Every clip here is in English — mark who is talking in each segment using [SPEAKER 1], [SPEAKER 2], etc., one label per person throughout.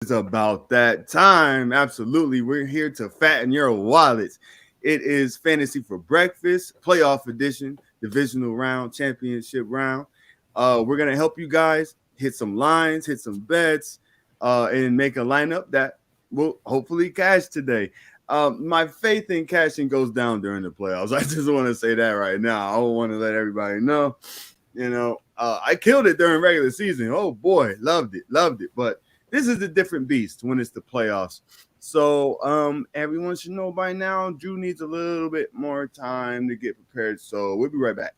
[SPEAKER 1] It's about that time. Absolutely. We're here to fatten your wallets. It is Fantasy for Breakfast, playoff edition, divisional round, championship round. We're going to help you guys hit some lines, hit some bets, and make a lineup that will hopefully cash today. My faith in cashing goes down during the playoffs. I just want to say that right now. I want to let everybody know. I killed it during regular season. Oh boy, loved it, loved it. But this is a different beast when it's the playoffs. So everyone should know by now, Drew needs a little bit more time to get prepared. So we'll be right back.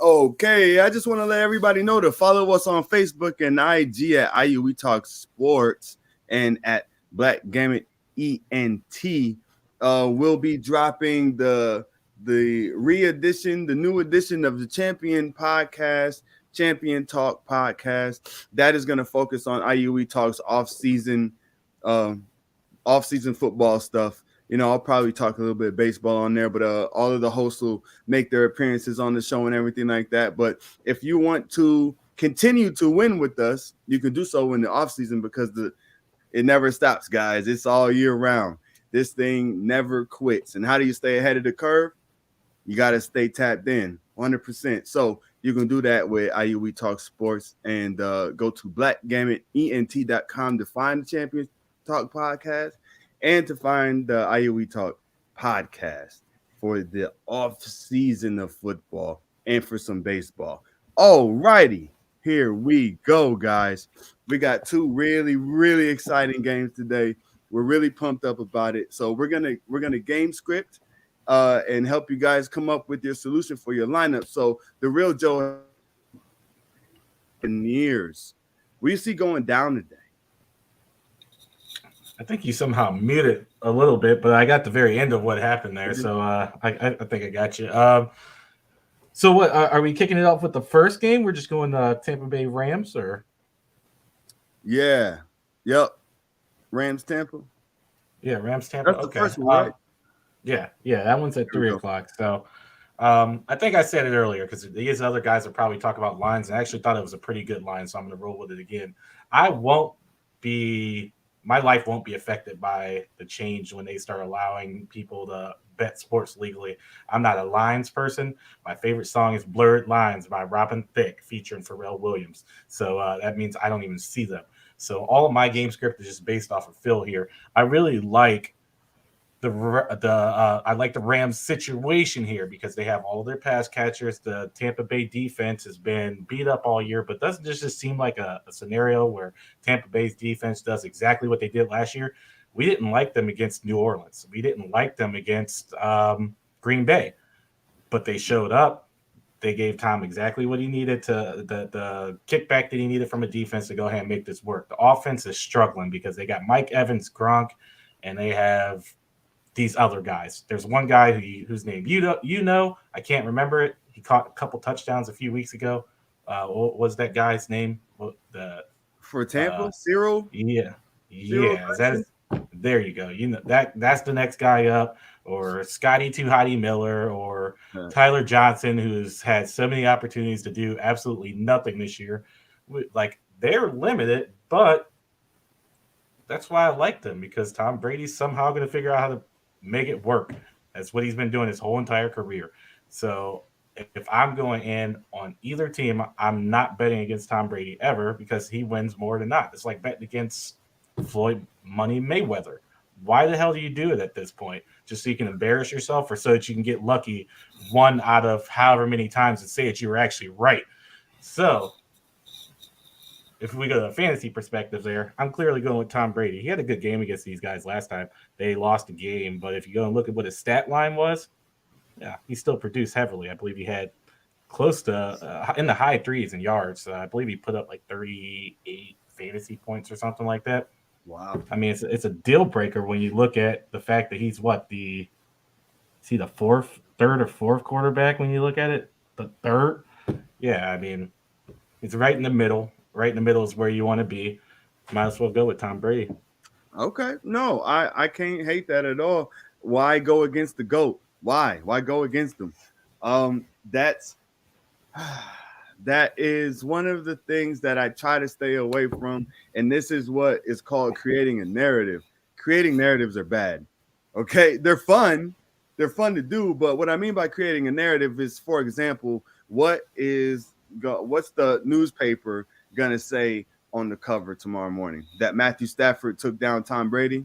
[SPEAKER 1] Okay, I just want to let everybody know to follow us on Facebook and IG at IU We Talk Sports and at Black Gamut ENT. We'll be dropping the re-edition, the new edition of the Champion Podcast, Champion Talk Podcast. That is going to focus on IU We Talk's um, off-season football stuff. I'll probably talk a little bit of baseball on there, but all of the hosts will make their appearances on the show and everything like that. But if you want to continue to win with us, you can do so in the offseason because it never stops, guys. It's all year round. This thing never quits. And how do you stay ahead of the curve? You got to stay tapped in 100%. So you can do that with IU We Talk Sports and go to blackgamutent.com to find the Champions Talk podcast and to find the IUE Talk podcast for the off season of football and for some baseball. All righty, here we go, guys. We got two really, really exciting games today. We're really pumped up about it. So we're gonna game script and help you guys come up with your solution for your lineup. So the real Joe in years, we see going down today.
[SPEAKER 2] I think you somehow muted a little bit, but I got the very end of what happened there, so I think I got you. So what are we kicking it off with the first game? We're just going Tampa Bay Rams, or
[SPEAKER 1] Yeah, yep, Rams Tampa.
[SPEAKER 2] yeah, Rams Tampa.
[SPEAKER 1] That's the
[SPEAKER 2] Okay,
[SPEAKER 1] first one, right?
[SPEAKER 2] yeah, that one's at
[SPEAKER 1] There we
[SPEAKER 2] 3 o'clock. So I think I said it earlier because these other guys are probably talking about lines, and I actually thought it was a pretty good line, so I'm going to roll with it again. I won't be. My life won't be affected by the change when they start allowing people to bet sports legally. I'm not a lines person. My favorite song is Blurred Lines by Robin Thicke featuring Pharrell Williams. So that means I don't even see them. So all of my game script is just based off of Phil here. I really like I like the Rams situation here because they have all their pass catchers. The Tampa Bay defense has been beat up all year, but doesn't this just seem like a scenario where Tampa Bay's defense does exactly what they did last year? We didn't like them against New Orleans. We didn't like them against Green Bay, but they showed up. They gave Tom exactly what he needed to the kickback that he needed from a defense to go ahead and make this work. The offense is struggling because they got Mike Evans, Gronk, and they have these other guys. There's one guy whose name you know, I can't remember it. He caught a couple touchdowns a few weeks ago. What was that guy's name?
[SPEAKER 1] For Tampa, Cyril.
[SPEAKER 2] Yeah,
[SPEAKER 1] Cyril
[SPEAKER 2] yeah. There you go. You know that's the next guy up, or Scotty Too Hottie Miller, or Tyler Johnson, who's had so many opportunities to do absolutely nothing this year. Like they're limited, but that's why I like them because Tom Brady's somehow going to figure out how to make it work. That's what he's been doing his whole entire career. So if I'm going in on either team, I'm not betting against Tom Brady ever because he wins more than not. It's like betting against Floyd Money Mayweather. Why the hell do you do it at this point? Just so you can embarrass yourself or so that you can get lucky one out of however many times and say that you were actually right. So if we go to a fantasy perspective there, I'm clearly going with Tom Brady. He had a good game against these guys last time. They lost the game, but if you go and look at what his stat line was, yeah, he still produced heavily. I believe he had close to in the high threes in yards. I believe he put up like 38 fantasy points or something like that.
[SPEAKER 1] Wow.
[SPEAKER 2] I mean, it's a deal breaker when you look at the fact that he's the third or fourth quarterback when you look at it. The third, yeah. I mean, it's right in the middle. Right in the middle is where you want to be. Might as well go with Tom Brady.
[SPEAKER 1] Okay. No, I can't hate that at all. Why go against the GOAT? Why? Why go against them? That's that is one of the things that I try to stay away from. And this is what is called creating a narrative. Creating narratives are bad. Okay. They're fun to do. But what I mean by creating a narrative is, for example, what's the newspaper gonna say on the cover tomorrow morning? That Matthew Stafford took down Tom Brady?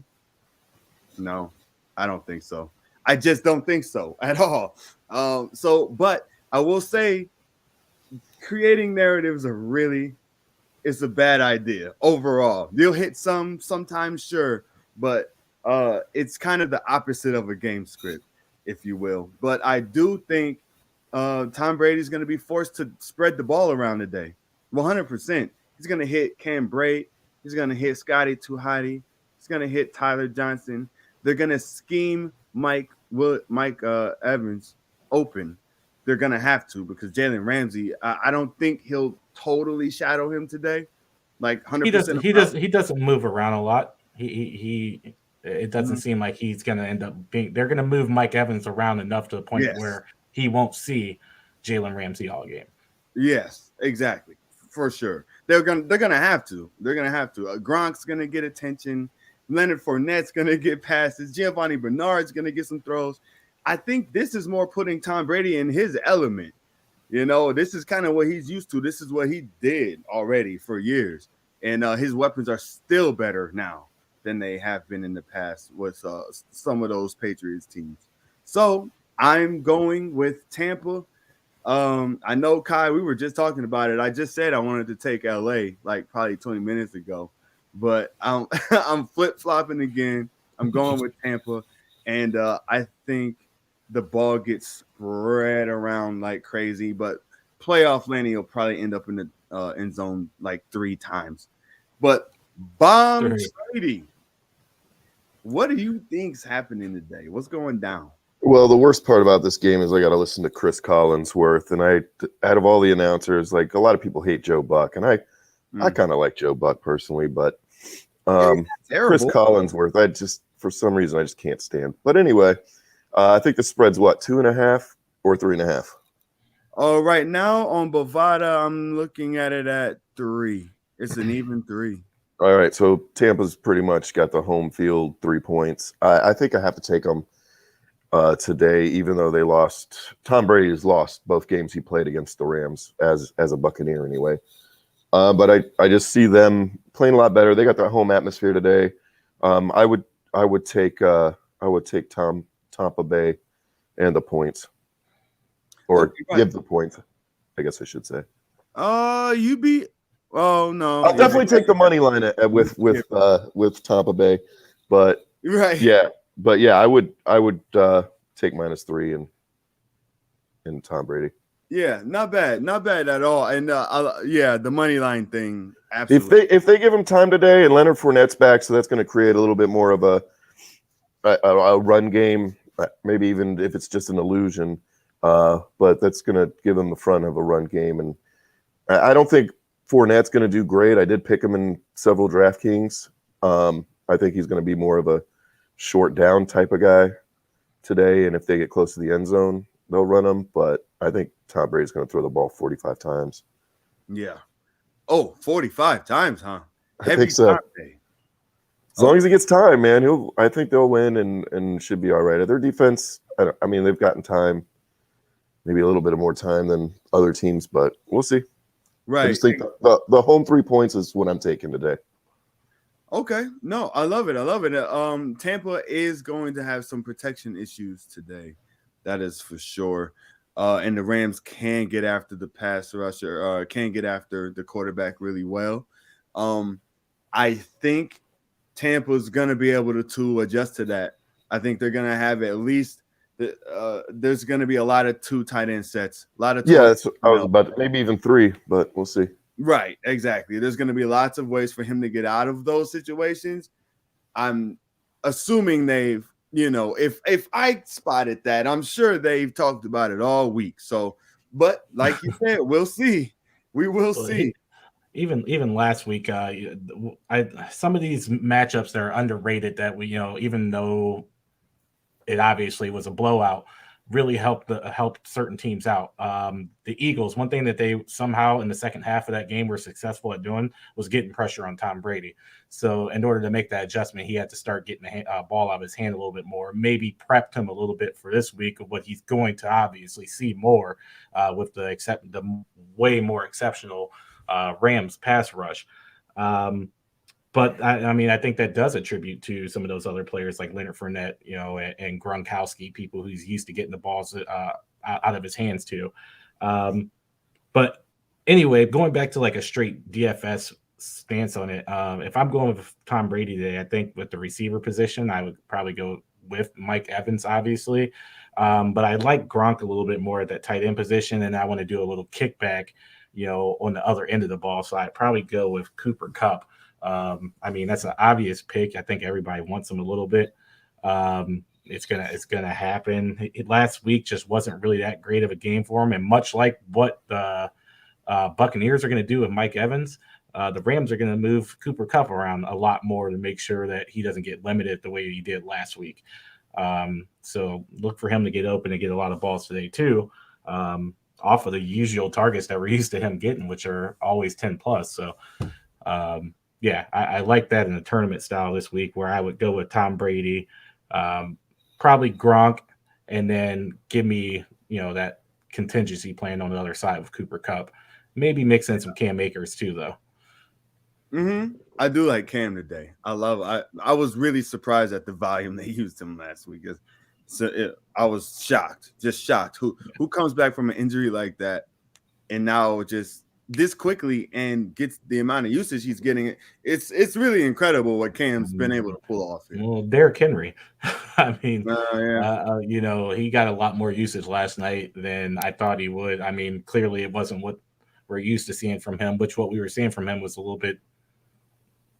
[SPEAKER 1] No, I don't think so. I just don't think so at all. But I will say creating narratives are really it's a bad idea overall. You'll hit some sometimes, sure, but it's kind of the opposite of a game script, if you will. But I do think Tom Brady's going to be forced to spread the ball around today, 100%. He's going to hit Cam Brate. He's going to hit Scotty Tuhati. He's going to hit Tyler Johnson. They're going to scheme Mike Evans open. They're gonna have to because Jalen Ramsey. I don't think he'll totally shadow him today, like
[SPEAKER 2] He does.
[SPEAKER 1] 100%.
[SPEAKER 2] He doesn't move around a lot. He it doesn't seem like he's going to end up being. They're going to move Mike Evans around enough to the point
[SPEAKER 1] Yes,
[SPEAKER 2] where he won't see Jalen Ramsey all game.
[SPEAKER 1] yes, exactly, for sure. They're gonna have to. They're gonna have to. Gronk's gonna get attention. Leonard Fournette's gonna get passes. Giovanni Bernard's gonna get some throws. I think this is more putting Tom Brady in his element. This is kind of what he's used to. This is what he did already for years. And his weapons are still better now than they have been in the past with some of those Patriots teams. So I'm going with Tampa. I know, Kai, we were just talking about it. I just said I wanted to take LA like probably 20 minutes ago, but I'm flip flopping again. I'm going with Tampa, and I think the ball gets spread around like crazy. But playoff Lanny will probably end up in the end zone like 3 times. But Bomb Brady, what do you think's happening today? What's going down?
[SPEAKER 3] Well, the worst part about this game is I got to listen to Chris Collinsworth, and out of all the announcers, like a lot of people hate Joe Buck, and I kind of like Joe Buck personally, but Chris Collinsworth, for some reason I just can't stand. But anyway, I think the spread's what, 2.5 or 3.5?
[SPEAKER 1] Oh, right now on Bovada, I'm looking at it at 3. It's an even 3.
[SPEAKER 3] All right, so Tampa's pretty much got the home field 3 points. I think I have to take them today, even though they lost. Tom Brady has lost both games he played against the Rams as a Buccaneer anyway. But I just see them playing a lot better. They got that home atmosphere today. I would take Tampa Bay and the points, or give the points, I guess I should say.
[SPEAKER 1] You beat. Oh no!
[SPEAKER 3] I'll definitely take the money line with Tampa Bay, but
[SPEAKER 1] right.
[SPEAKER 3] Yeah, but yeah, I would take -3 and Tom Brady.
[SPEAKER 1] Yeah, not bad at all. And the money line thing. Absolutely.
[SPEAKER 3] If they give him time today and Leonard Fournette's back, so that's going to create a little bit more of a run game, maybe even if it's just an illusion. But that's going to give him the front of a run game, and I don't think Fournette's going to do great. I did pick him in several DraftKings. I think he's going to be more of a short down type of guy today, and if they get close to the end zone, they'll run him. But I think Tom Brady's going to throw the ball 45 times.
[SPEAKER 1] Yeah. Oh, 45 times, huh?
[SPEAKER 3] I think so. As long as he gets time, man, I think they'll win and should be all right. Their defense, I mean, they've gotten time, maybe a little bit of more time than other teams, but we'll see.
[SPEAKER 1] Right.
[SPEAKER 3] I just think the home 3 points is what I'm taking today.
[SPEAKER 1] Okay. No, I love it. Tampa is going to have some protection issues today. That is for sure. And the Rams can get after the pass rusher, can get after the quarterback really well. I think Tampa's going to be able to adjust to that. I think they're going to have at least there's going to be a lot of 2 tight end sets.
[SPEAKER 3] That's what I was about maybe even 3, but we'll see.
[SPEAKER 1] Right, exactly. There's going to be lots of ways for him to get out of those situations. I'm assuming they've, if I spotted that, I'm sure they've talked about it all week. So, but like you said, we'll see. We will
[SPEAKER 2] Well,
[SPEAKER 1] see.
[SPEAKER 2] even last week, some of these matchups that are underrated that we, even though it obviously was a blowout, really helped certain teams out. The Eagles, one thing that they somehow in the second half of that game were successful at doing was getting pressure on Tom Brady. So in order to make that adjustment, he had to start getting the ball out of his hand a little bit more. Maybe prepped him a little bit for this week of what he's going to obviously see more with the way more exceptional Rams pass rush. But I mean, I think that does attribute to some of those other players like Leonard Fournette, and Gronkowski, people who's used to getting the balls out of his hands too. But anyway, going back to like a straight DFS stance on it, if I'm going with Tom Brady today, I think with the receiver position, I would probably go with Mike Evans, obviously. But I like Gronk a little bit more at that tight end position, and I want to do a little kickback, on the other end of the ball. So I'd probably go with Cooper Kupp. I mean, that's an obvious pick. I think everybody wants him a little bit. It's gonna happen. Last week just wasn't really that great of a game for him, and much like what the Buccaneers are going to do with Mike Evans, the Rams are going to move Cooper Kupp around a lot more to make sure that he doesn't get limited the way he did last week. So look for him to get open and get a lot of balls today too, off of the usual targets that we're used to him getting, which are always 10 plus. So yeah, I like that in the tournament style this week, where I would go with Tom Brady, probably Gronk, and then give me, that contingency plan on the other side with Cooper Kupp. Maybe mix in some Cam Akers too, though.
[SPEAKER 1] I do like Cam today. I was really surprised at the volume they used him last week. I was shocked, just shocked. Who comes back from an injury like that and now just this quickly and gets the amount of usage he's getting? It's really incredible what Cam's been able to pull off here.
[SPEAKER 2] Well, Derrick Henry, I mean,
[SPEAKER 1] yeah.
[SPEAKER 2] he got a lot more usage last night than I thought he would. I mean, clearly it wasn't what we're used to seeing from him, which what we were seeing from him was a little bit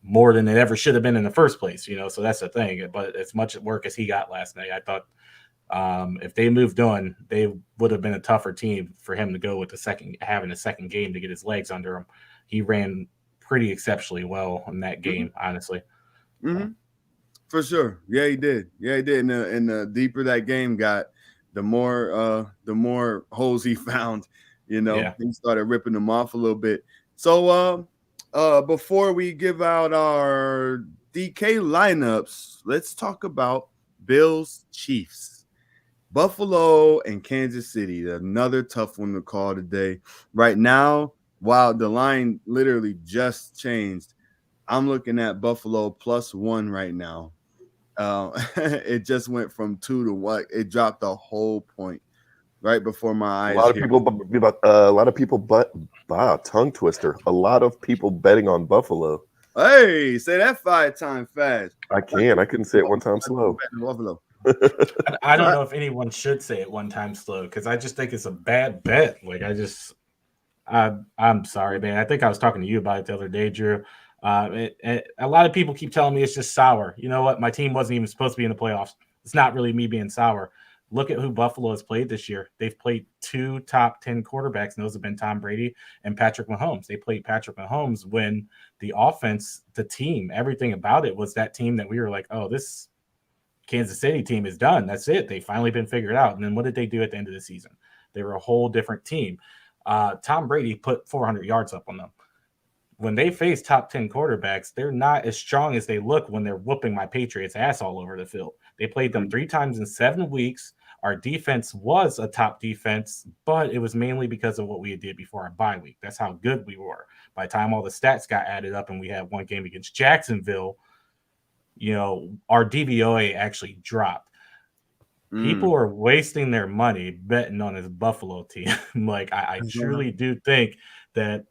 [SPEAKER 2] more than it ever should have been in the first place, so that's the thing. But as much work as he got last night, I thought if they moved on, they would have been a tougher team for him to go with having a second game to get his legs under him. He ran pretty exceptionally well in that game, honestly.
[SPEAKER 1] For sure. Yeah, he did. And the deeper that game got, the more holes he found, he started ripping them off a little bit. So before we give out our DK lineups, let's talk about Bills Chiefs. Buffalo and Kansas City, another tough one to call today. Right now, while the line literally just changed, I'm looking at Buffalo +1 right now. It just went from 2 to 1. It dropped a whole point right before my eyes.
[SPEAKER 3] A lot of people, tongue twister. A lot of people betting on Buffalo.
[SPEAKER 1] Hey, say that 5 times fast.
[SPEAKER 3] I couldn't say it one time slow.
[SPEAKER 1] Buffalo.
[SPEAKER 2] I don't know if anyone should say it one time slow, because I just think it's a bad bet. Like I'm sorry, man. I think I was talking to you about it the other day, Drew. A lot of people keep telling me it's just sour. You know what? My team wasn't even supposed to be in the playoffs. It's not really me being sour. Look at who Buffalo has played this year. They've played 2 top 10 quarterbacks, and those have been Tom Brady and Patrick Mahomes. They played Patrick Mahomes when the offense, the team, everything about it was that team that we were like, oh, this Kansas City team is done. That's it. They've finally been figured out. And then what did they do at the end of the season? They were a whole different team. Tom Brady put 400 yards up on them. When they face top 10 quarterbacks, they're not as strong as they look when they're whooping my Patriots' ass all over the field. They played them 3 times in 7 weeks. Our defense was a top defense, but it was mainly because of what we did before our bye week. That's how good we were. By the time all the stats got added up and we had one game against Jacksonville, our DVOA actually dropped. People are wasting their money betting on this Buffalo team. Like, I truly do think that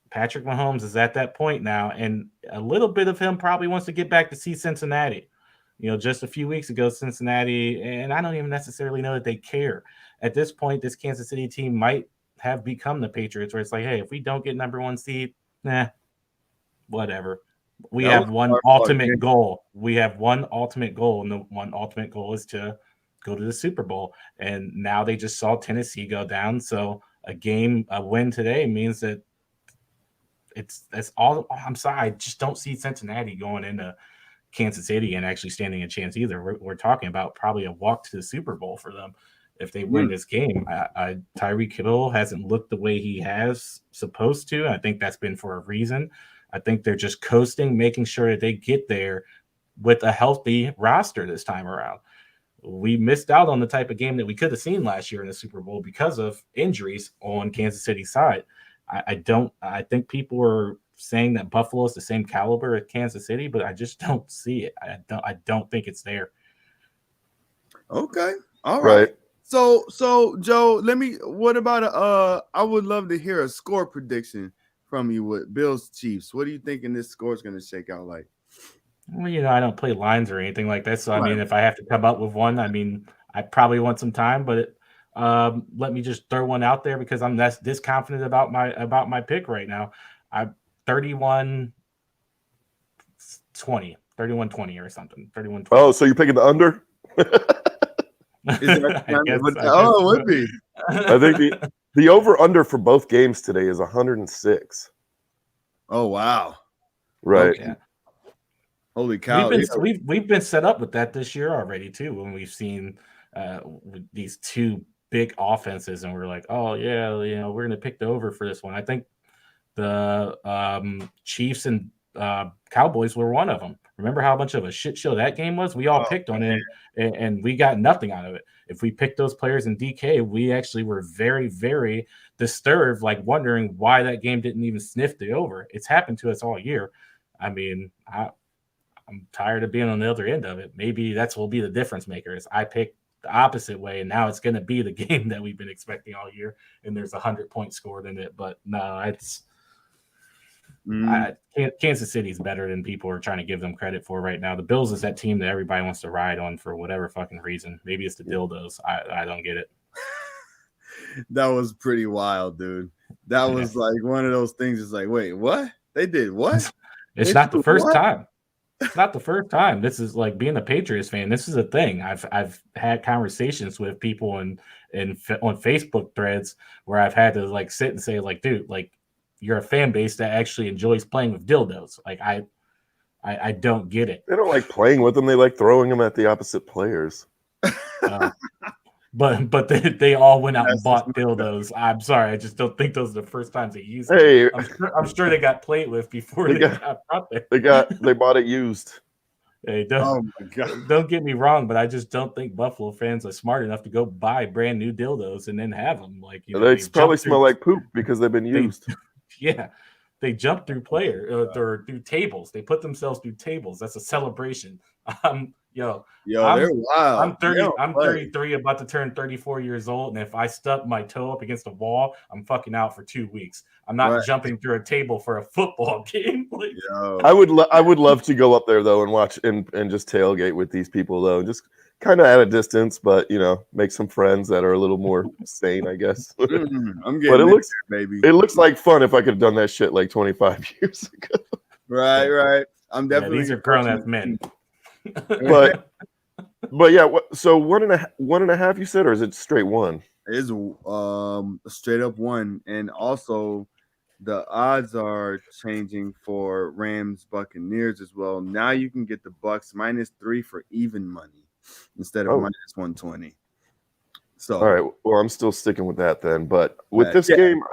[SPEAKER 2] Patrick Mahomes is at that point now, and a little bit of him probably wants to get back to see Cincinnati. Just a few weeks ago, Cincinnati, and I don't even necessarily know that they care. At this point, this Kansas City team might have become the Patriots, where it's like, hey, if we don't get number 1 seed, whatever. We
[SPEAKER 1] That
[SPEAKER 2] have
[SPEAKER 1] was a
[SPEAKER 2] one
[SPEAKER 1] hard-fought
[SPEAKER 2] ultimate
[SPEAKER 1] game.
[SPEAKER 2] goal. We have one ultimate goal, and the one ultimate goal is to go to the Super Bowl. And now they just saw Tennessee go down. So a win today means that that's all. I'm sorry, I just don't see Cincinnati going into Kansas City and actually standing a chance either. We're talking about probably a walk to the Super Bowl for them if they win this game. Tyreek Hill hasn't looked the way he has supposed to. I think that's been for a reason. I think they're just coasting, making sure that they get there with a healthy roster this time around. We missed out on the type of game that we could have seen last year in the Super Bowl because of injuries on Kansas City's side. I think people were saying that Buffalo is the same caliber as Kansas City, but I just don't see it. I don't think it's there.
[SPEAKER 1] Okay. All right.
[SPEAKER 3] Right.
[SPEAKER 1] So Joe, what about I would love to hear a score prediction from you with Bills Chiefs. What do you think this score is going to shake out like?
[SPEAKER 2] Well, I don't play lines or anything like that. So, I
[SPEAKER 1] Right.
[SPEAKER 2] mean, if I have to come up with one, I mean, I probably want some time, but let me just throw one out there because I'm this confident about my pick right now. I'm 31-20 or something. 31-20.
[SPEAKER 3] Oh, so you're picking the under?
[SPEAKER 1] Is that
[SPEAKER 2] I guess,
[SPEAKER 1] it would be.
[SPEAKER 3] I think the over-under for both games today is 106.
[SPEAKER 1] Oh, wow.
[SPEAKER 3] Right.
[SPEAKER 1] Okay. Holy cow.
[SPEAKER 2] We've been set up with that this year already too, when we've seen these two big offenses and we're like, oh yeah, we're gonna pick the over for this one. I think the Chiefs and Cowboys were one of them. Remember how much of a shit show that game was? We all picked on it and we got nothing out of it. If we picked those players in DK, we actually were very, very disturbed, like wondering why that game didn't even sniff the over. It's happened to us all year. I mean, I'm tired of being on the other end of it. Maybe that's will be the difference maker. Is I picked the opposite way, and now it's going to be the game that we've been expecting all year, and there's 100 points scored in it. But no, it's Kansas City's better than people are trying to give them credit for right now. The Bills is that team that everybody wants to ride on for whatever fucking reason. Maybe it's the dildos. I don't get it.
[SPEAKER 1] That was pretty wild, dude. That was like one of those things. It's like, wait, what? They did what?
[SPEAKER 2] It's not the first time. It's not the first time. This is like being a Patriots fan. This is a thing. I've had conversations with people on Facebook threads where I've had to like sit and say like, dude, like you're a fan base that actually enjoys playing with dildos. Like I don't get it.
[SPEAKER 3] They don't like playing with them. They like throwing them at the opposite players.
[SPEAKER 2] But they all went out and bought dildos. I'm sorry, I just don't think those are the first times they used
[SPEAKER 3] Hey,
[SPEAKER 2] them. I'm sure they got played with before they got out there.
[SPEAKER 3] They bought it used.
[SPEAKER 2] Hey,
[SPEAKER 1] oh my God.
[SPEAKER 2] Don't get me wrong, but I just don't think Buffalo fans are smart enough to go buy brand new dildos and then have them. Like
[SPEAKER 3] They probably smell like poop because they've been used.
[SPEAKER 2] They jump through or through tables. They put themselves through tables. That's a celebration.
[SPEAKER 1] They're wild.
[SPEAKER 2] I'm 33, about to turn 34 years old, and if I stub my toe up against a wall, I'm fucking out for 2 weeks. I'm not jumping through a table for a football game. Like,
[SPEAKER 3] I would love to go up there though and watch and just tailgate with these people though, just kind of at a distance, but make some friends that are a little more sane, I guess.
[SPEAKER 1] I'm getting
[SPEAKER 3] but
[SPEAKER 1] it
[SPEAKER 3] looks like fun if I could have done that shit like 25 years ago.
[SPEAKER 1] Right. I'm definitely
[SPEAKER 2] these are grown ass men.
[SPEAKER 3] but yeah, so one and a half you said, or is it straight one?
[SPEAKER 1] It is straight up one, and also the odds are changing for Rams Buccaneers as well. Now you can get the Bucks -3 for even money instead of -120. So
[SPEAKER 3] all right, well I'm still sticking with that then. But with this game,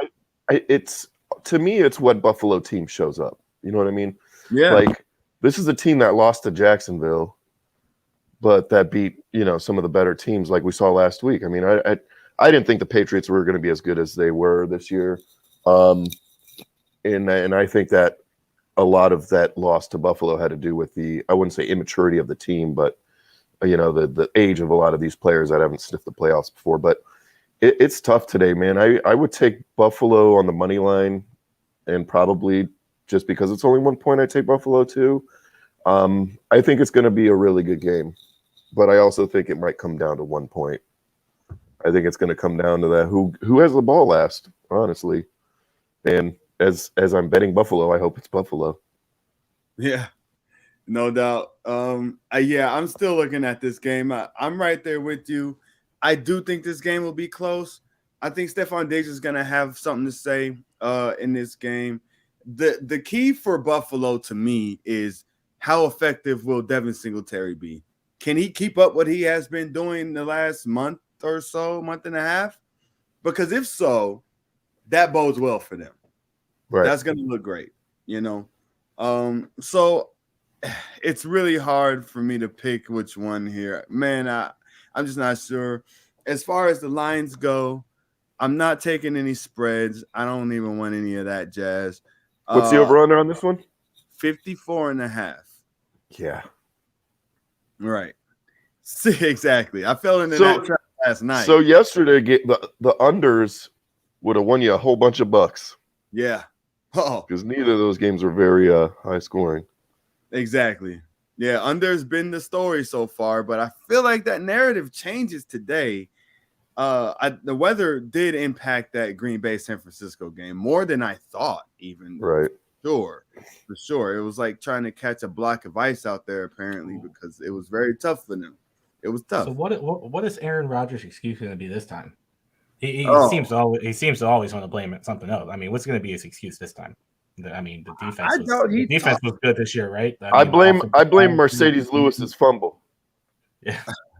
[SPEAKER 3] it's to me it's what Buffalo team shows up. You know what I mean?
[SPEAKER 1] Yeah.
[SPEAKER 3] Like this is a team that lost to Jacksonville, but that beat some of the better teams like we saw last week. I mean, I didn't think the Patriots were going to be as good as they were this year, and I think that a lot of that loss to Buffalo had to do with I wouldn't say immaturity of the team, but the age of a lot of these players that haven't sniffed the playoffs before. But it's tough today, man. I would take Buffalo on the money line, and probably just because it's only 1 point, I take Buffalo too. I think it's going to be a really good game, but I also think it might come down to 1 point. I think it's going to come down to that who has the ball last, honestly. And as I'm betting Buffalo, I hope it's Buffalo.
[SPEAKER 1] Yeah, no doubt. Yeah, I'm still looking at this game. I'm right there with you. I do think this game will be close. I think Stephon Diggs is gonna have something to say in this game. The key for Buffalo to me is how effective will Devin Singletary be? Can he keep up what he has been doing the last month or so, month and a half? Because if so, that bodes well for them.
[SPEAKER 3] Right.
[SPEAKER 1] That's gonna look great, you know. So it's really hard for me to pick which one here. Man, I'm just not sure. As far as the lines go, I'm not taking any spreads. I don't even want any of that jazz.
[SPEAKER 3] What's the over-under on this one?
[SPEAKER 1] 54 and a half.
[SPEAKER 3] Yeah.
[SPEAKER 1] Right. See, exactly. I fell into that trap last night.
[SPEAKER 3] So yesterday, the unders would have won you a whole bunch of bucks.
[SPEAKER 1] Yeah. Oh.
[SPEAKER 3] Because neither of those games were very high scoring.
[SPEAKER 1] Exactly. Yeah, under's been the story so far, but I feel like that narrative changes today. The weather did impact that Green Bay San Francisco game more than I thought, even.
[SPEAKER 3] Right.
[SPEAKER 1] For sure. It was like trying to catch a block of ice out there, apparently, because it was very tough for them. It was tough.
[SPEAKER 2] So what is Aaron Rodgers' excuse going to be this time? He seems to always want to blame it something else. I mean, what's going to be his excuse this time? I mean, the defense was good this year, right?
[SPEAKER 3] I blame Mercedes Lewis's fumble.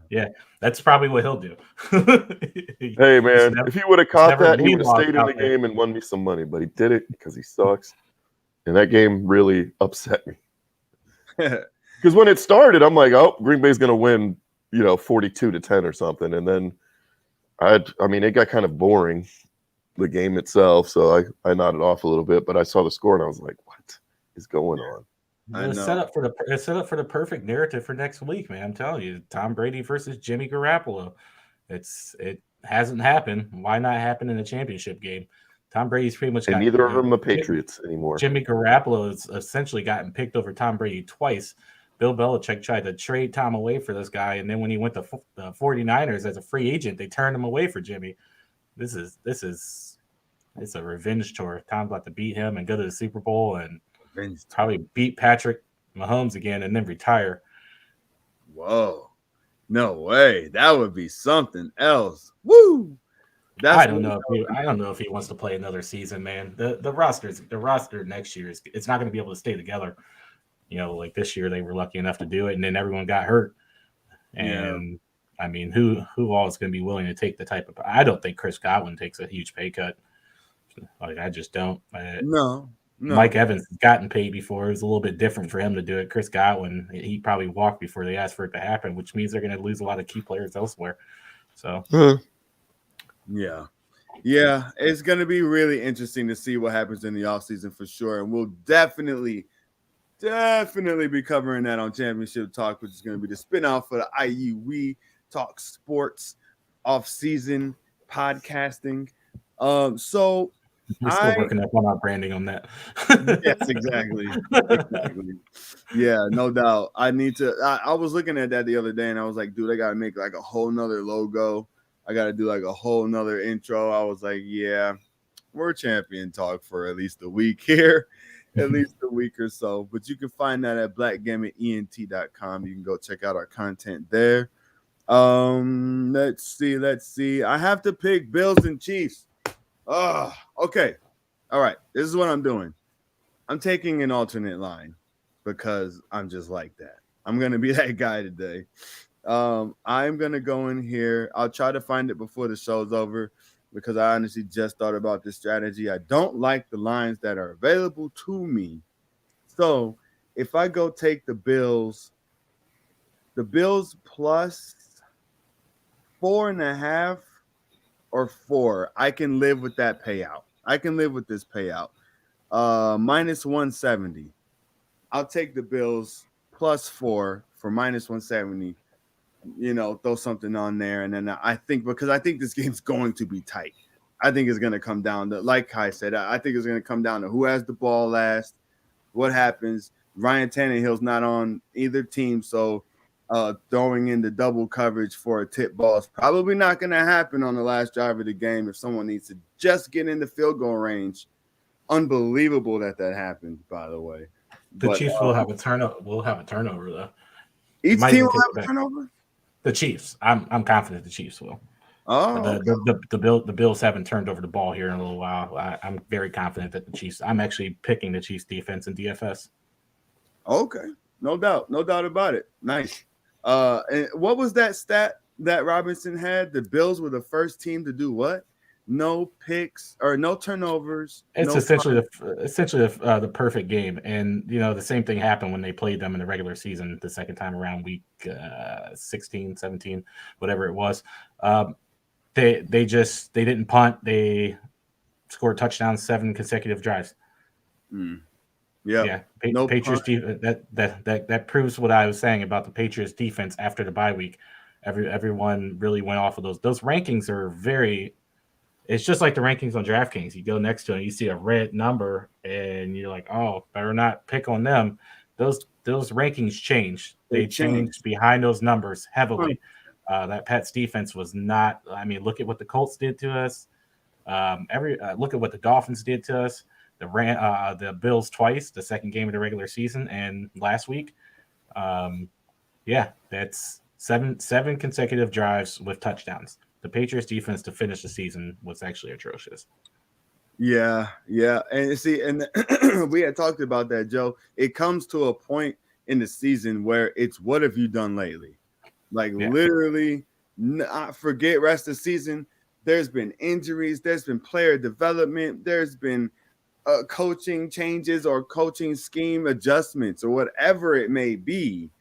[SPEAKER 2] Yeah, that's probably what he'll do.
[SPEAKER 3] Hey man, if he would have caught that, he would have stayed in the game and won me some money. But he did it because he sucks, and that game really upset me. Because when it started, I'm like, oh, Green Bay's going to win, 42-10 or something, and then it got kind of boring, the game itself, so I nodded off a little bit, but I saw the score and I was like, what is going on?
[SPEAKER 2] It's set up for the perfect narrative for next week, man. I'm telling you, Tom Brady versus Jimmy Garoppolo. It hasn't happened. Why not happen in a championship game? Tom Brady's pretty much
[SPEAKER 3] and neither of them are Patriots anymore.
[SPEAKER 2] Jimmy Garoppolo has essentially gotten picked over Tom Brady twice. Bill Belichick tried to trade Tom away for this guy, and then when he went to the 49ers as a free agent, they turned him away for Jimmy. It's a revenge tour. Tom's about to beat him and go to the Super Bowl and probably beat Patrick Mahomes again and then retire.
[SPEAKER 1] Whoa. No way. That would be something else. Woo!
[SPEAKER 2] I don't know if he wants to play another season, man. The roster next year it's not going to be able to stay together. Like this year they were lucky enough to do it, and then everyone got hurt. And I mean, who all is going to be willing to take the type of? I don't think Chris Godwin takes a huge pay cut. Like I just don't.
[SPEAKER 1] No.
[SPEAKER 2] Mike Evans has gotten paid before. It was a little bit different for him to do it. Chris Godwin, he probably walked before they asked for it to happen, which means they're going to lose a lot of key players elsewhere. So,
[SPEAKER 1] yeah, it's going to be really interesting to see what happens in the offseason for sure. And we'll definitely be covering that on Championship Talk, which is going to be the spinoff for the IU We Talk Sports off-season podcasting. So
[SPEAKER 2] we're still working up on our branding on that.
[SPEAKER 1] Yes, exactly. Yeah, no doubt. I need to. I was looking at that the other day, and I was like, dude, I gotta make like a whole nother logo. I gotta do like a whole nother intro. I was like, yeah, we're Champion Talk for at least a week here. At least a week or so, but you can find that at blackgammotent.com. You can go check out our content there. Let's see. I have to pick Bills and Chiefs. Okay. All right. This is what I'm doing. I'm taking an alternate line because I'm just like that. I'm going to be that guy today. I'm going to go in here. I'll try to find it before the show's over, because I honestly just thought about this strategy. I don't like the lines that are available to me. So if I go take the Bills plus 4.5 or 4, I can live with that payout. I can live with this payout. Minus 170. I'll take the Bills plus 4 for minus 170. Throw something on there. And then I think this game's going to be tight. I think it's going to come down to, like Kai said, I think it's going to come down to who has the ball last, what happens. Ryan Tannehill's not on either team, so throwing in the double coverage for a tip ball is probably not going to happen on the last drive of the game if someone needs to just get in the field goal range. Unbelievable that happened, by the way.
[SPEAKER 2] The
[SPEAKER 1] But
[SPEAKER 2] Chiefs will have a turnover. Will have a turnover though. They
[SPEAKER 1] each
[SPEAKER 2] might
[SPEAKER 1] team
[SPEAKER 2] even
[SPEAKER 1] will
[SPEAKER 2] take
[SPEAKER 1] have
[SPEAKER 2] it
[SPEAKER 1] a
[SPEAKER 2] back.
[SPEAKER 1] turnover.
[SPEAKER 2] The Chiefs. I'm confident the Chiefs will.
[SPEAKER 1] Oh, okay.
[SPEAKER 2] The Bills haven't turned over the ball here in a little while. I'm very confident that the Chiefs. I'm actually picking the Chiefs defense in DFS.
[SPEAKER 1] Okay. No doubt about it. Nice. And what was that stat that Robinson had? The Bills were the first team to do what? No picks or no turnovers.
[SPEAKER 2] It's
[SPEAKER 1] No
[SPEAKER 2] essentially
[SPEAKER 1] punts.
[SPEAKER 2] the perfect game, and the same thing happened when they played them in the regular season the second time around, week 16, 17, whatever it was. Um, they didn't punt. They scored touchdowns 7 consecutive drives.
[SPEAKER 1] Yep.
[SPEAKER 2] Yeah,
[SPEAKER 1] No
[SPEAKER 2] Patriots
[SPEAKER 1] punt.
[SPEAKER 2] that proves what I was saying about the Patriots defense after the bye week. Everyone really went off of those. Those rankings are very. It's just like the rankings on DraftKings. You go next to it, and you see a red number, and you're like, "Oh, better not pick on them." Those rankings change.
[SPEAKER 1] They
[SPEAKER 2] They change
[SPEAKER 1] changed.
[SPEAKER 2] behind those numbers
[SPEAKER 1] Huh.
[SPEAKER 2] heavily. That Pats defense was not. I mean, look at what the Colts did to us. Look at what the Dolphins did to us. The Bills twice, the second game of the regular season, and last week. Um, yeah, that's seven consecutive drives with touchdowns. The Patriots defense to finish the season was actually atrocious.
[SPEAKER 1] Yeah, and see, and we had talked about that, Joe. It comes to a point in the season where it's what have you done lately? Like
[SPEAKER 2] Yeah.
[SPEAKER 1] literally, not forget rest of the season. There's been injuries. There's been player development. There's been coaching changes or coaching scheme adjustments or whatever it may be.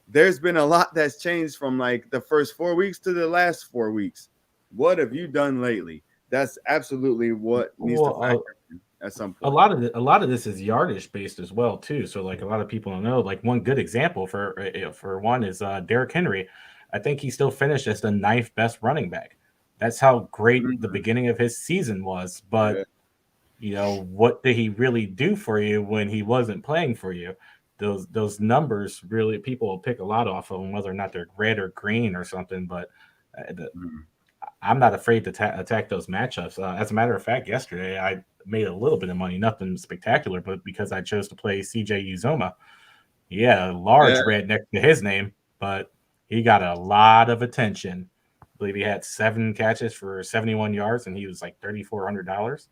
[SPEAKER 1] There's been a lot that's changed from like the first 4 weeks to the last 4 weeks. What have you done lately? That's absolutely what needs to
[SPEAKER 2] Well,
[SPEAKER 1] factor in at some
[SPEAKER 2] a
[SPEAKER 1] point.
[SPEAKER 2] lot of this is yardage based as well too. So like a lot of people don't know. Like one good example for one is Derrick Henry. I think he still finished as the ninth best running back. That's how great the
[SPEAKER 1] Mhm.
[SPEAKER 2] beginning of his season was.
[SPEAKER 1] Yeah.
[SPEAKER 2] But what did he really do for you when he wasn't playing for you? Those numbers really people will pick a lot off of them, whether or not they're red or green or something. But
[SPEAKER 1] Mhm.
[SPEAKER 2] I'm not afraid to attack those matchups. As a matter of fact, yesterday I made a little bit of money, nothing spectacular, but because I chose to play CJ Uzoma, he had a large
[SPEAKER 1] Yeah.
[SPEAKER 2] red next to his name, but he got a lot of attention. I believe he had 7 catches for 71 yards, and he was like $3,400.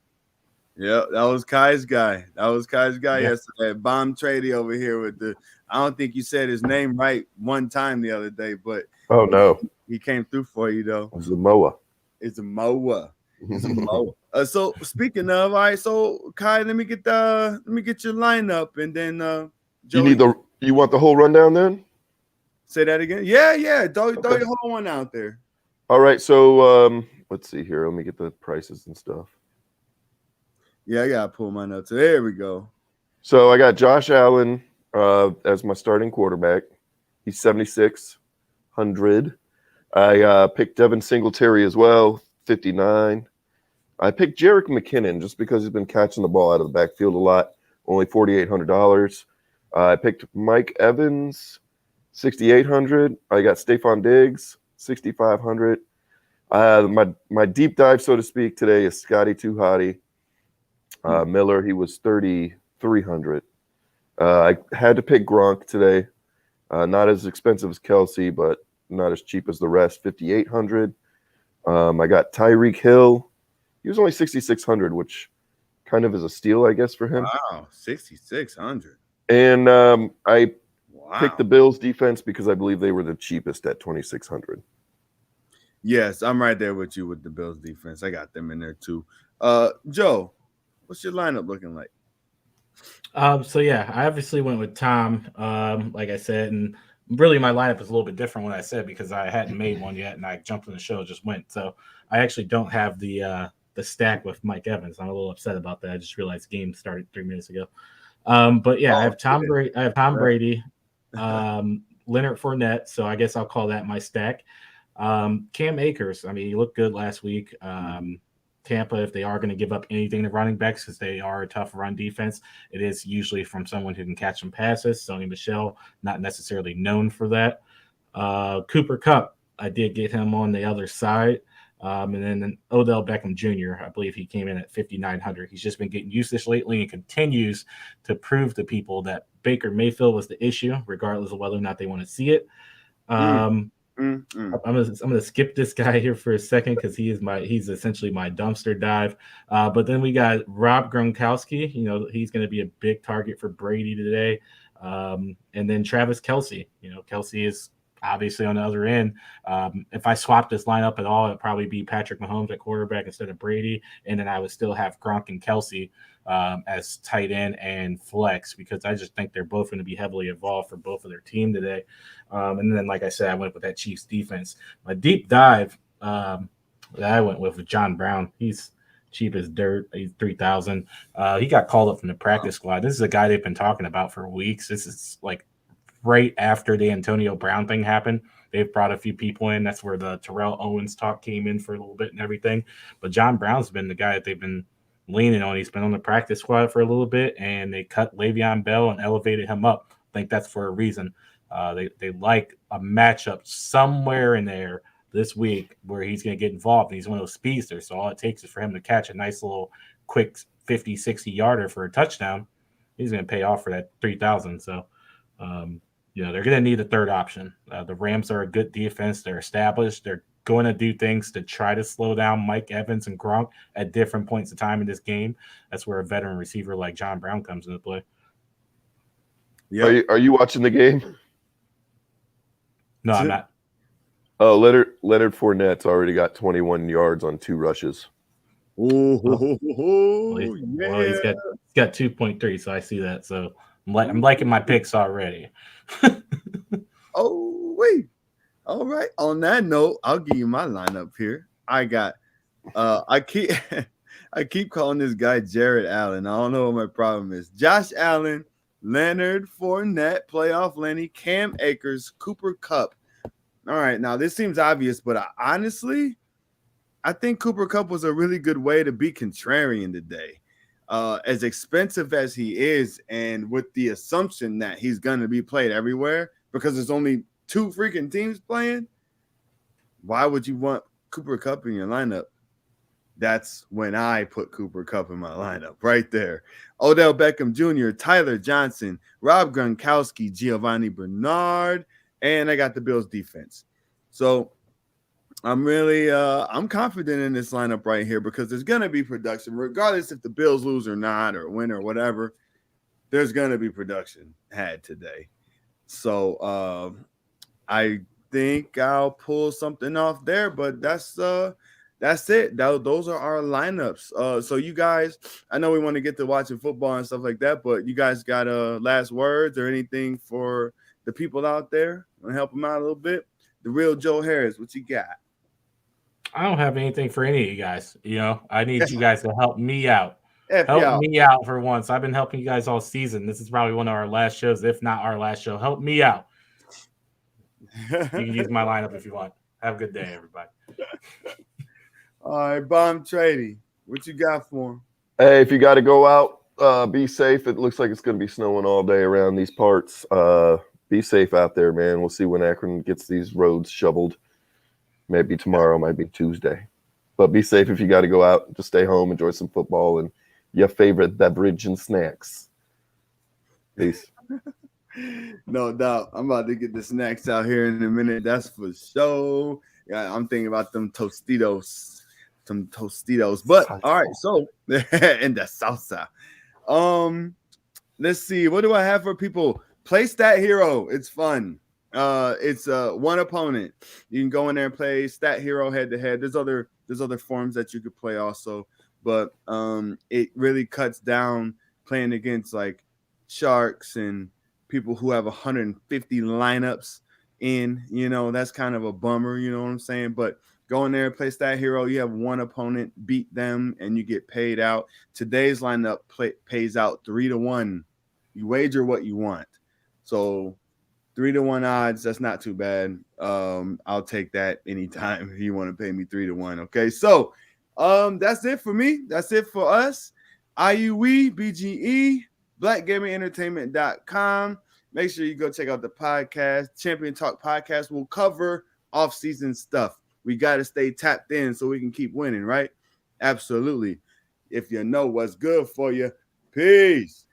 [SPEAKER 1] Yeah, that was Kai's guy.
[SPEAKER 2] Yeah.
[SPEAKER 1] Yesterday. Bomb Trady over here with the. I don't think you said his name right one time the other day, but
[SPEAKER 3] Oh no,
[SPEAKER 1] he came through for you though.
[SPEAKER 3] Zamoa.
[SPEAKER 1] It's a moa. It's a moa. So speaking of, all right. So Kai, let me get your lineup, and then
[SPEAKER 3] You
[SPEAKER 1] Joey,
[SPEAKER 3] need you want the whole rundown then?
[SPEAKER 1] say that again. Yeah. Throw
[SPEAKER 3] Okay.
[SPEAKER 1] your whole one out there.
[SPEAKER 3] All right, so let's see here. Let me get the prices and stuff.
[SPEAKER 1] Yeah, I gotta pull mine up. So there we go.
[SPEAKER 3] So I got Josh Allen as my starting quarterback. He's 7,600. I picked Devin Singletary as well, 59. I picked Jerick McKinnon just because he's been catching the ball out of the backfield a lot, only $4,800. I picked Mike Evans, 6,800. I got Stephon Diggs, 6,500. My deep dive, so to speak, today is Scotty Too Hottie. Miller, he was 3,300. I had to pick Gronk today. Not as expensive as Kelsey, but not as cheap as the rest, 5,800. I got Tyreek Hill. He was only 6,600, which kind of is a steal, I guess, for him.
[SPEAKER 1] Wow, 6,600.
[SPEAKER 3] And I picked the
[SPEAKER 1] Wow.
[SPEAKER 3] Bills defense because I believe they were the cheapest at 2,600.
[SPEAKER 1] Yes, I'm right there with you with the Bills defense. I got them in there too. Joe, what's your lineup looking like?
[SPEAKER 2] So yeah, I obviously went with Tom, like I said, and really my lineup is a little bit different when I said because I hadn't made one yet and I jumped in the show, just went. So I actually don't have the stack with Mike Evans. I'm a little upset about that. I just realized the game started 3 minutes ago. But yeah, I have Tom Brady. I have Tom Brady, Leonard Fournette. So I guess I'll call that my stack. Cam Akers. I mean, he looked good last week. Tampa, if they are going to give up anything to running backs because they are a tough run defense, it is usually from someone who can catch some passes. Sony Michel, not necessarily known for that. Cooper Kupp, I did get him on the other side. And then Odell Beckham Jr., I believe he came in at 5,900. He's just been getting usage lately and continues to prove to people that Baker Mayfield was the issue, regardless of whether or not they want to see it.
[SPEAKER 1] Mm,
[SPEAKER 2] I'm gonna skip this guy here for a second because he's essentially my dumpster dive. But then we got Rob Gronkowski. You know, he's gonna be a big target for Brady today. And then Travis Kelsey. You know, Kelsey is obviously on the other end. If I swap this lineup at all, it'd probably be Patrick Mahomes at quarterback instead of Brady, and then I would still have Gronk and Kelsey as tight end and flex because I just think they're both going to be heavily involved for both of their team today. And then, like I said, I went with that Chiefs defense. My deep dive that I went with John Brown. He's cheap as dirt. He's 3,000. He got called up from the practice squad. This is a guy they've been talking about for weeks. This is like right after the Antonio Brown thing happened. They've brought a few people in. That's where the Terrell Owens talk came in for a little bit and everything. But John Brown's been the guy that they've been leaning on. He's been on the practice squad for a little bit, and they cut Le'Veon Bell and elevated him up. I think that's for a reason. They like a matchup somewhere in there this week where he's going to get involved, and he's one of those speedsters. So all it takes is for him to catch a nice little quick 50, 60-yarder for a touchdown. He's going to pay off for that 3,000. So, they're going to need a third option. The Rams are a good defense. They're established. They're going to do things to try to slow down Mike Evans and Gronk at different points of time in this game. That's where a veteran receiver like John Brown comes into play.
[SPEAKER 3] Yeah. Are you watching the game?
[SPEAKER 2] No, I'm not.
[SPEAKER 3] Oh, Leonard Fournette's already got 21 yards on 2 rushes.
[SPEAKER 1] Well,
[SPEAKER 2] he's got 2.3, so I see that. So I'm liking my picks already.
[SPEAKER 1] Oh, wait. All right. On that note, I'll give you my lineup here. I got I keep calling this guy Jared Allen. I don't know what my problem is. Josh Allen, Leonard Fournette, playoff Lenny, Cam Akers, Cooper Kupp. All right. Now this seems obvious, but honestly, I think Cooper Kupp was a really good way to be contrarian today. As expensive as he is, and with the assumption that he's going to be played everywhere because there's only 2 freaking teams playing, why would you want Cooper Kupp in your lineup? That's when I put Cooper Kupp in my lineup right there. Odell Beckham Jr., Tyler Johnson, Rob Gronkowski, Giovanni Bernard, and I got the Bills defense. So I'm really I'm confident in this lineup right here because there's going to be production regardless if the Bills lose or not or win or whatever. There's going to be production had today. So I think I'll pull something off there, but that's it. Those are our lineups. So you guys, I know we want to get to watching football and stuff like that, but you guys got last words or anything for the people out there? Want to help them out a little bit? The real Joe Harris, what you got?
[SPEAKER 2] I don't have anything for any of you guys. I need you guys to help me out.
[SPEAKER 1] Help
[SPEAKER 2] me out for once. I've been helping you guys all season. This is probably one of our last shows, if not our last show. Help me out. You can use my lineup if you want. Have a good day, everybody.
[SPEAKER 1] All right, Bomb Trady, what you got for him?
[SPEAKER 3] Hey, if you got to go out, be safe. It looks like it's going to be snowing all day around these parts. Be safe out there, man. We'll see when Akron gets these roads shoveled. Maybe tomorrow, might be Tuesday. But be safe if you got to go out. Just stay home, enjoy some football, and your favorite beverage and snacks. Peace.
[SPEAKER 1] No doubt. I'm about to get the snacks out here in a minute. That's for sure. Yeah, I'm thinking about them Tostitos. But all right, so and the salsa. Let's see. What do I have for people? Play Stat Hero. It's fun. It's one opponent. You can go in there and play Stat Hero head to head. There's other forms that you could play also, but it really cuts down playing against like sharks and people who have 150 lineups in. That's kind of a bummer. You know what I'm saying? But go in there and play Stat Hero. You have one opponent, beat them, and you get paid out. Today's lineup pays out 3-1. You wager what you want. So 3-1 odds, that's not too bad. I'll take that anytime if you want to pay me 3-1. Okay, so that's it for me. That's it for us. IUE, BGE, blackgamingentertainment.com. Make sure you go check out the podcast. Champion Talk Podcast will cover off-season stuff. we got to stay tapped in so we can keep winning, right? Absolutely. If you know what's good for you, peace.